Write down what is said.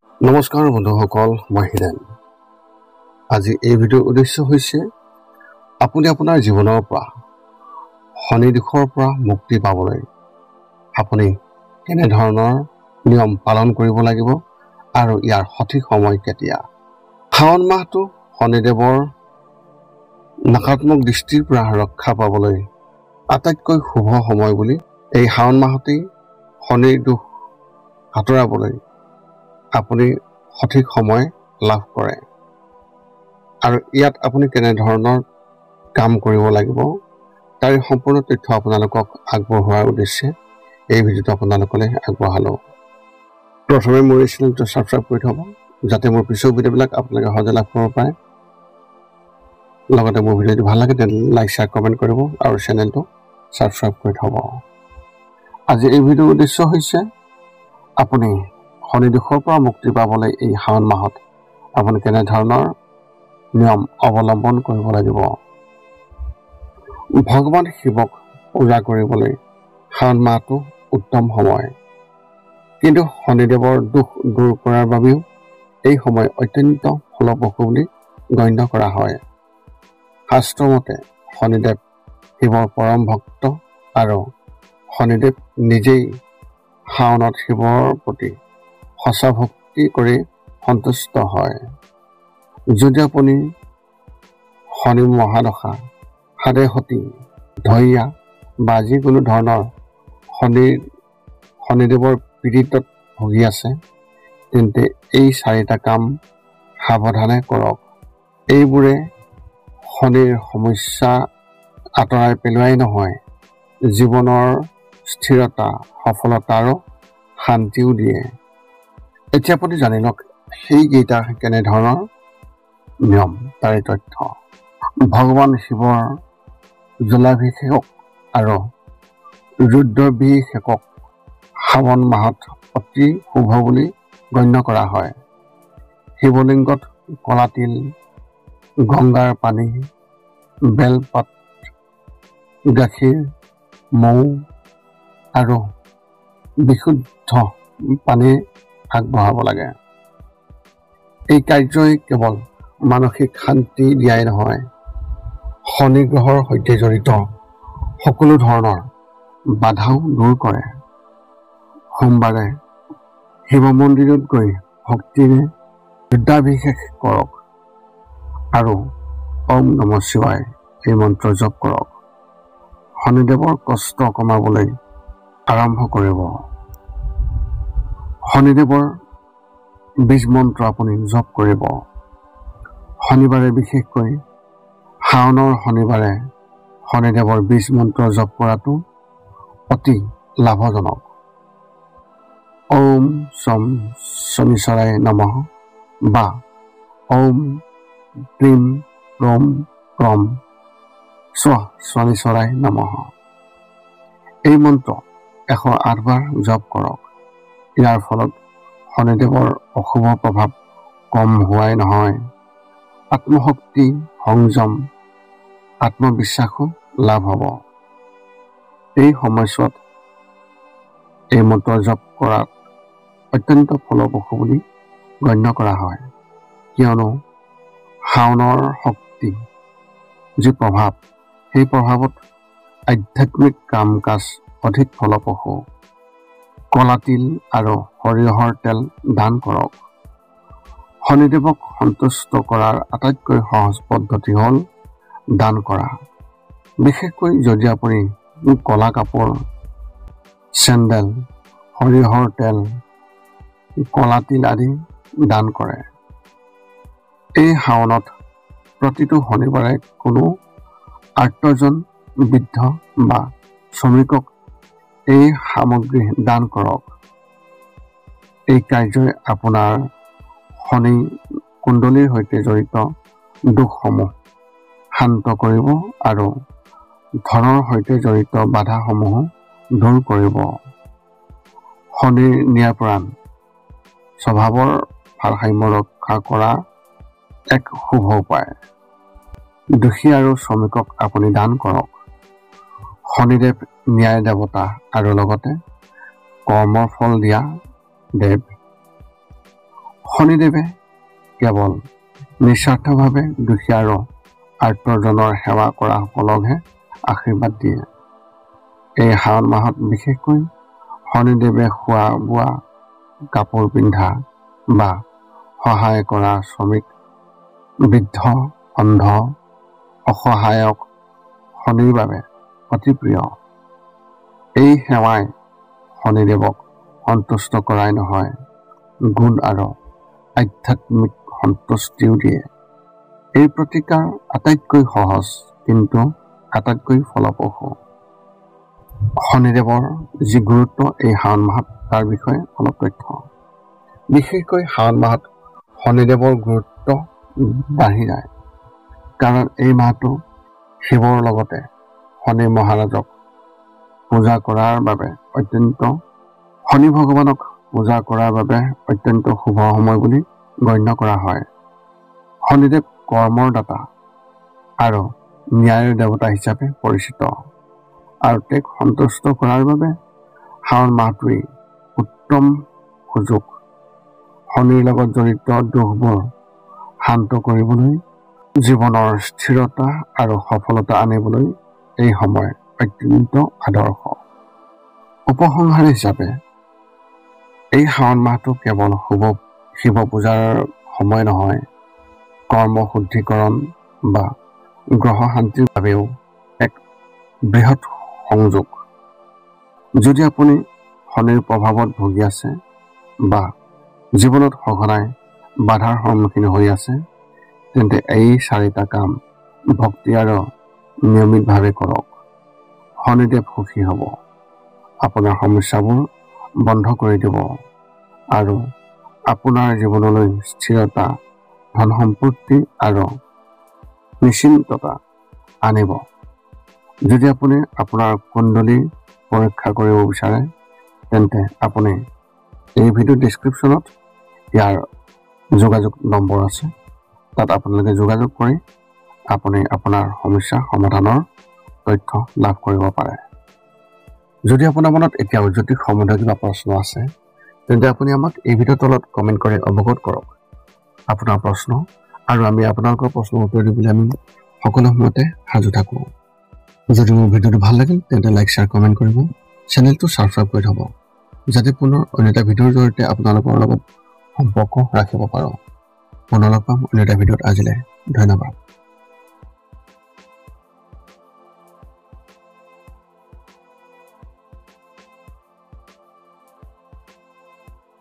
নমস্কাৰ বন্ধুসকল, মই হিৰেন। আজি এই ভিডিঅ'ৰ উদ্দেশ্য হৈছে আপুনি আপোনাৰ জীৱনৰ পৰা শনি দোষৰ পৰা মুক্তি পাবলৈ আপুনি কেনেধৰণৰ নিয়ম পালন কৰিব লাগিব আৰু ইয়াৰ সঠিক সময় কেতিয়া। শাওণ মাহটো শনিদেৱৰ নকাৰাত্মক দৃষ্টিৰ পৰা ৰক্ষা পাবলৈ আটাইতকৈ শুভ সময় বুলি এই শাওণ মাহতেই শনিৰ দোষ আঁতৰাবলৈ আপুনি সঠিক সময় লাভ কৰে আৰু ইয়াত আপুনি কেনেধৰণৰ কাম কৰিব লাগিব তাৰ সম্পূৰ্ণ তথ্য আপোনালোকক আগবঢ়োৱাৰ উদ্দেশ্যে এই ভিডিঅ'টো আপোনালোকলৈ আগবঢ়ালোঁ। প্ৰথমে মোৰ এই চেনেলটো ছাবস্ক্ৰাইব কৰি থ'ব যাতে মোৰ পিছৰ ভিডিঅ'বিলাক আপোনালোকে সহজে লাভ কৰিব পাৰে। লগতে মোৰ ভিডিঅ'টো ভাল লাগে তেন্তে লাইক শ্বেয়াৰ কমেণ্ট কৰিব আৰু চেনেলটো ছাবস্ক্ৰাইব কৰি থ'ব। আজি এই ভিডিঅ'ৰ উদ্দেশ্য হৈছে আপুনি শনি দোষৰ পৰা মুক্তি পাবলৈ এই শাওণ মাহত আপুনি কেনেধৰণৰ নিয়ম অৱলম্বন কৰিব লাগিব। ভগৱান শিৱক পূজা কৰিবলৈ শাওণ মাহটো উত্তম সময়, কিন্তু শনিদেৱৰ দোষ দূৰ কৰাৰ বাবেও এই সময় অত্যন্ত ফলপ্ৰসূ বুলি গণ্য কৰা হয়। শাস্ত্ৰমতে শনিদেৱ শিৱৰ পৰম ভক্ত আৰু শনিদেৱ নিজেই শাওণত শিৱৰ প্ৰতি সঁচা ভক্তি কৰি সন্তুষ্ট হয়। যদি আপুনি শনি মহাদশা, সাড়ে সতী, ঢৈয়া বা যিকোনো ধৰণৰ শনিদেৱৰ পীড়িতত ভুগি আছে তেন্তে এই চাৰিটা কাম সাৱধানে কৰক। এইবোৰে শনিৰ সমস্যা আঁতৰাই পেলোৱাই নহয়, জীৱনৰ স্থিৰতা, সফলতা আৰু শান্তিও দিয়ে। এতিয়া আপুনি জানি লওক সেইকেইটা কেনেধৰণৰ নিয়ম তাৰে তথ্য। ভগৱান শিৱৰ জলাভিষেকক আৰু ৰুদ্ৰাভিষেকক শাওণ মাহত অতি শুভ বুলি গণ্য কৰা হয়। শিৱলিংগত কলা তিল, গংগাৰ পানী, বেলপাত, গাখীৰ, মৌ আৰু বিশুদ্ধ পানী আগবঢ়াব লাগে। এই কাৰ্যই কেৱল মানসিক শান্তি দিয়াই নহয়, শনি গ্ৰহৰ সৈতে জড়িত সকলো ধৰণৰ বাধাও দূৰ কৰে। সোমবাৰে শিৱ মন্দিৰত গৈ ভক্তিৰে ৰুদ্ৰাভিষেক কৰক আৰু ওম নমঃ শিৱায় এই মন্ত্ৰ জপ কৰক। শনিদেৱৰ কষ্ট কমাবলৈ আৰম্ভ কৰিব। শনিদেৱৰ বীজ মন্ত্ৰ আপুনি জপ কৰিব। শনিবাৰে বিশেষকৈ শাওণৰ শনিবাৰে শনিদেৱৰ বীজ মন্ত্ৰ জপ কৰাটো অতি লাভজনক। ওম শম শনিশ্বৰায় নমঃ বা ওম ক্লীম ক্ৰম ক্ৰম স্বাহ শনিশ্বৰায় নমঃ এই মন্ত্ৰ 108 বাৰ জপ কৰক। ইয়াৰ ফলত শনিদেৱৰ অশুভ প্ৰভাৱ কম হোৱাই নহয়, আত্মশক্তি, সংযম, আত্মবিশ্বাসো লাভ হ'ব। এই সময়ছোৱাত এই মন্ত্ৰ জপ কৰাত অত্যন্ত ফলপ্ৰসূ বুলি গণ্য কৰা হয়, কিয়নো শাওণৰ শক্তি যি প্ৰভাৱ, সেই প্ৰভাৱত আধ্যাত্মিক কাম কাজ অধিক ফলপ্ৰসূ। কলা তিল আৰু সৰিয়হৰ তেল দান কৰক। শনিদেৱক সন্তুষ্ট কৰাৰ আটাইতকৈ সহজ পদ্ধতি হ'ল দান কৰা। বিশেষকৈ যদি আপুনি কলা কাপোৰ, চেণ্ডেল, সৰিয়হৰ তেল, কলা তিল আদি দান কৰে। এই শাওণত প্ৰতিটো শনিবাৰে কোনো আৰ্তজন, বৃদ্ধ বা শ্ৰমিকক এই সামগ্ৰী দান কৰক। এই কাৰ্যই আপোনাৰ শনি কুণ্ডলীৰ সৈতে জড়িত দোষসমূহ শান্ত কৰিব আৰু ধনৰ সৈতে জড়িত বাধাসমূহো দূৰ কৰিব। শনিৰ ন্যায়পৰায়ণ স্বভাৱৰ ভাৰসাম্য ৰক্ষা কৰা এক শুভ উপায়। দোষী আৰু শ্ৰমিকক আপুনি দান কৰক। শনিদেৱ ন্যায় দেৱতা আৰু লগতে কৰ্মৰ ফল দিয়া দেৱ। শনিদেৱে কেৱল নিস্বাৰ্থভাৱে দুখীয়া আৰু আৰ্তজনৰ সেৱা কৰা সকলকহে আশীৰ্বাদ দিয়ে। এই শাওণ মাহত বিশেষকৈ শনিদেৱে খোৱা বোৱা, কাপোৰ পিন্ধা বা সহায় কৰা শ্ৰমিক, বৃদ্ধ, অন্ধ, অসহায়ক শনিৰ বাবে অতি প্ৰিয়। এই সেৱাই শনিদেৱক সন্তুষ্ট কৰাই নহয়, গুণ আৰু আধ্যাত্মিক সন্তুষ্টিও দিয়ে। এই প্ৰতিকাৰ আটাইতকৈ সহজ কিন্তু আটাইতকৈ ফলপ্ৰসূ। শনিদেৱৰ যি গুৰুত্ব এই শাওণ মাহত তাৰ বিষয়ে অলপ তথ্য। বিশেষকৈ শাওণ মাহত শনিদেৱৰ গুৰুত্ব বাঢ়ি যায়, কাৰণ এই মাহটো শিৱৰ লগতে শনি মহাৰাজক পূজা কৰাৰ বাবে শনি ভগৱানক পূজা কৰাৰ বাবে অত্যন্ত শুভ সময় বুলি গণ্য কৰা হয়। শনিদেৱ কৰ্মৰ দাতা আৰু ন্যায়ৰ দেৱতা হিচাপে পৰিচিত, আৰু তেওঁক সন্তুষ্ট কৰাৰ বাবে শাওণ মাহটোৱেই উত্তম সুযোগ। শনিৰ লগত জড়িত দোষবোৰ শান্ত কৰিবলৈ, জীৱনৰ স্থিৰতা আৰু সফলতা আনিবলৈ এই সময় অত্যন্ত আদৰ্শ। উপসংহাৰ হিচাপে এই শাওণ মাহটো কেৱল শিৱ পূজাৰ সময় নহয়, কৰ্ম শুদ্ধিকৰণ বা গ্ৰহ শান্তিৰ বাবেও এক বৃহৎ সংযোগ। যদি আপুনি শনিৰ প্ৰভাৱত ভুগি আছে বা জীৱনত সঘনাই বাধাৰ সন্মুখীন হৈ আছে, তেন্তে এই 4টা কাম ভক্তি আৰু নিয়মিতভাৱে কৰক। শনিদেৱ সুখী হ'ব, আপোনাৰ সমস্যাবোৰ বন্ধ কৰি দিব আৰু আপোনাৰ জীৱনলৈ স্থিৰতা, ধন সম্পত্তি আৰু নিশ্চিন্ততা আনিব। যদি আপুনি আপোনাৰ কুণ্ডলী পৰীক্ষা কৰিব বিচাৰে, তেন্তে আপুনি এই ভিডিঅ' ডেছক্ৰিপশ্যনত ইয়াৰ যোগাযোগ নম্বৰ আছে, তাত আপোনালোকে যোগাযোগ কৰি আপুনি আপোনাৰ সমস্যা সমাধানৰ তথ্য লাভ কৰিব পাৰে। যদি আপোনাৰ মনত এতিয়াও জ্যোতিষ সম্বন্ধীয় কিবা প্ৰশ্ন আছে, তেন্তে আপুনি আমাক এই ভিডিঅ'ৰ তলত কমেণ্ট কৰি অৱগত কৰক আপোনাৰ প্ৰশ্ন, আৰু আমি আপোনালোকৰ প্ৰশ্নৰ উত্তৰ দিবলৈ আমি সকলো সময়তে সাজু থাকোঁ। যদি মোৰ ভিডিঅ'টো ভাল লাগিল, তেন্তে লাইক, শ্বেয়াৰ, কমেণ্ট কৰিব, চেনেলটো ছাবস্ক্ৰাইব কৰি থ'ব, যাতে পুনৰ অন্য এটা ভিডিঅ'ৰ জৰিয়তে আপোনালোকৰ লগত সম্পৰ্ক ৰাখিব পাৰোঁ। পুনৰ লগ পাম অন্য এটা ভিডিঅ'ত। আজিলৈ ধন্যবাদ।